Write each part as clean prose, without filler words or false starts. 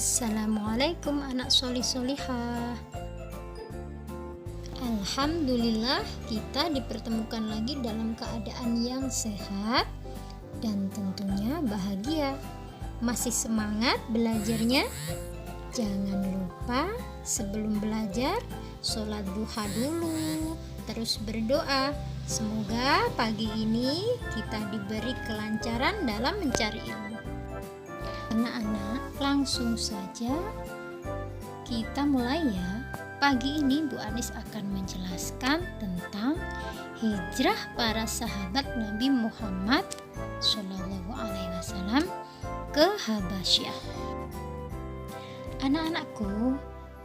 Assalamualaikum anak solih-solihah. Alhamdulillah kita dipertemukan lagi dalam keadaan yang sehat dan tentunya bahagia. Masih semangat belajarnya? Jangan lupa sebelum belajar sholat duha dulu, terus berdoa. Semoga pagi ini kita diberi kelancaran dalam mencari ilmu. Anak-anak, langsung saja kita mulai ya. Pagi ini Bu Anis akan menjelaskan tentang hijrah para sahabat Nabi Muhammad SAW ke Habasyah. Anak-anakku,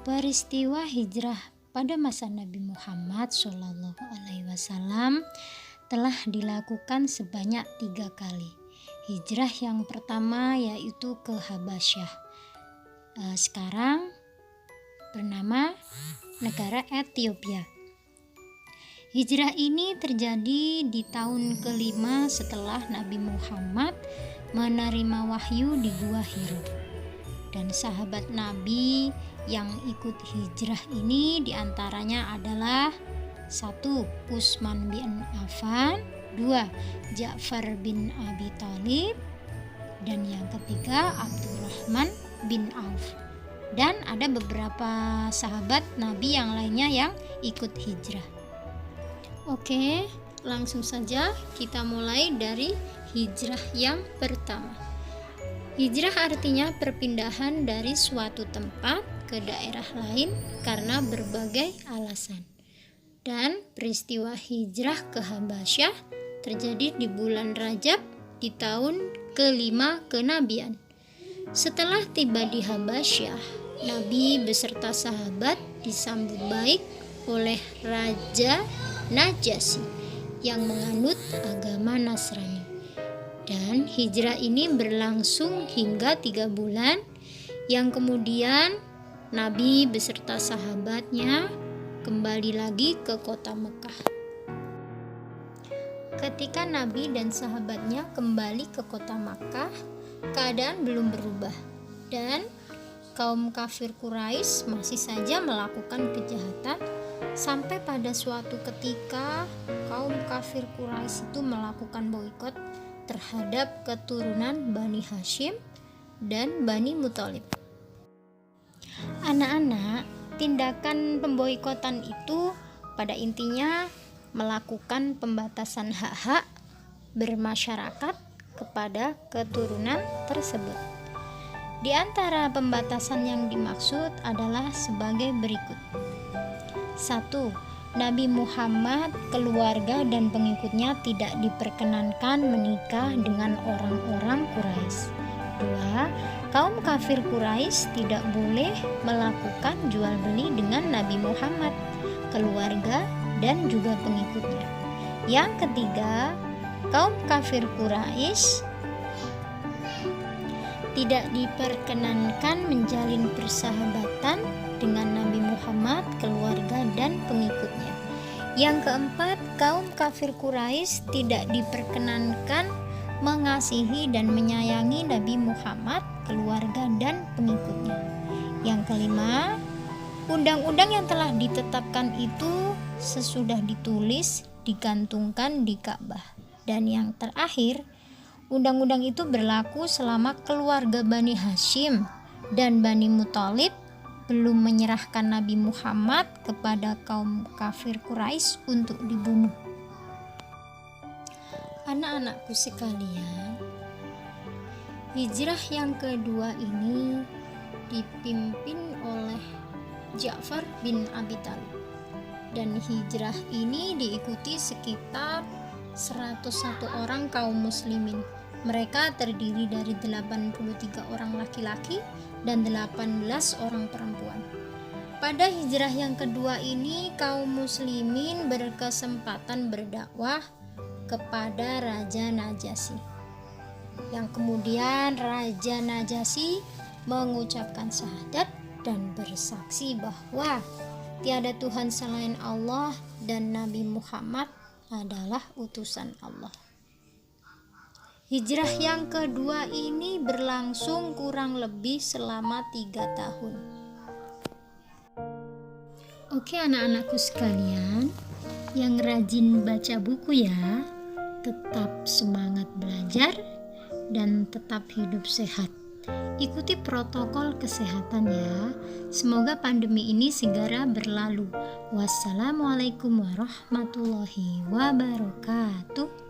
peristiwa hijrah pada masa Nabi Muhammad SAW telah dilakukan sebanyak 3 kali. Hijrah yang pertama yaitu ke Habasyah, sekarang bernama negara Ethiopia. Hijrah ini terjadi di tahun kelima setelah Nabi Muhammad menerima wahyu di Gua Hira. Dan sahabat Nabi yang ikut hijrah ini diantaranya adalah 1. Utsman bin Affan, 2. Ja'far bin Abi Thalib, dan yang ketiga Abdurrahman bin Auf. Dan ada beberapa sahabat Nabi yang lainnya yang ikut hijrah. Oke, langsung saja kita mulai dari hijrah yang pertama. Hijrah artinya perpindahan dari suatu tempat ke daerah lain karena berbagai alasan. Dan peristiwa hijrah ke Habasyah terjadi di bulan Rajab di tahun kelima kenabian. Setelah tiba di Habasyah, Nabi beserta sahabat disambut baik oleh Raja Najasyi yang menganut agama Nasrani. Dan hijrah ini berlangsung hingga 3 bulan, yang kemudian Nabi beserta sahabatnya kembali lagi ke kota Mekah. Ketika Nabi dan sahabatnya kembali ke kota Makkah, keadaan belum berubah dan kaum kafir Quraisy masih saja melakukan kejahatan, sampai pada suatu ketika kaum kafir Quraisy itu melakukan boikot terhadap keturunan Bani Hashim dan Bani Muthalib. Anak-anak, tindakan pemboikotan itu pada intinya melakukan pembatasan hak-hak bermasyarakat kepada keturunan tersebut. Di antara pembatasan yang dimaksud adalah sebagai berikut. 1. Nabi Muhammad, keluarga dan pengikutnya tidak diperkenankan menikah dengan orang-orang Quraisy. 2. Kaum kafir Quraisy tidak boleh melakukan jual beli dengan Nabi Muhammad, keluarga dan juga pengikutnya. Yang ketiga, kaum kafir Quraisy tidak diperkenankan menjalin persahabatan dengan Nabi Muhammad, keluarga dan pengikutnya. Yang keempat, kaum kafir Quraisy tidak diperkenankan mengasihi dan menyayangi Nabi Muhammad, keluarga dan pengikutnya. Yang kelima, undang-undang yang telah ditetapkan itu sesudah ditulis digantungkan di Ka'bah. Dan yang terakhir, undang-undang itu berlaku selama keluarga Bani Hashim dan Bani Muthalib belum menyerahkan Nabi Muhammad kepada kaum kafir Quraisy untuk dibunuh. Anak-anakku sekalian, hijrah yang kedua ini dipimpin oleh Ja'far bin Abi Thalib. Dan hijrah ini diikuti sekitar 101 orang kaum muslimin. Mereka terdiri dari 83 orang laki-laki dan 18 orang perempuan. Pada hijrah yang kedua ini, kaum muslimin berkesempatan berdakwah kepada Raja Najasyi. Yang kemudian Raja Najasyi mengucapkan syahadat dan bersaksi bahwa tiada Tuhan selain Allah dan Nabi Muhammad adalah utusan Allah. Hijrah yang kedua ini berlangsung kurang lebih selama 3 tahun. Oke anak-anakku sekalian, yang rajin baca buku ya, tetap semangat belajar dan tetap hidup sehat. Ikuti protokol kesehatan ya. Semoga pandemi ini segera berlalu. Wassalamualaikum warahmatullahi wabarakatuh.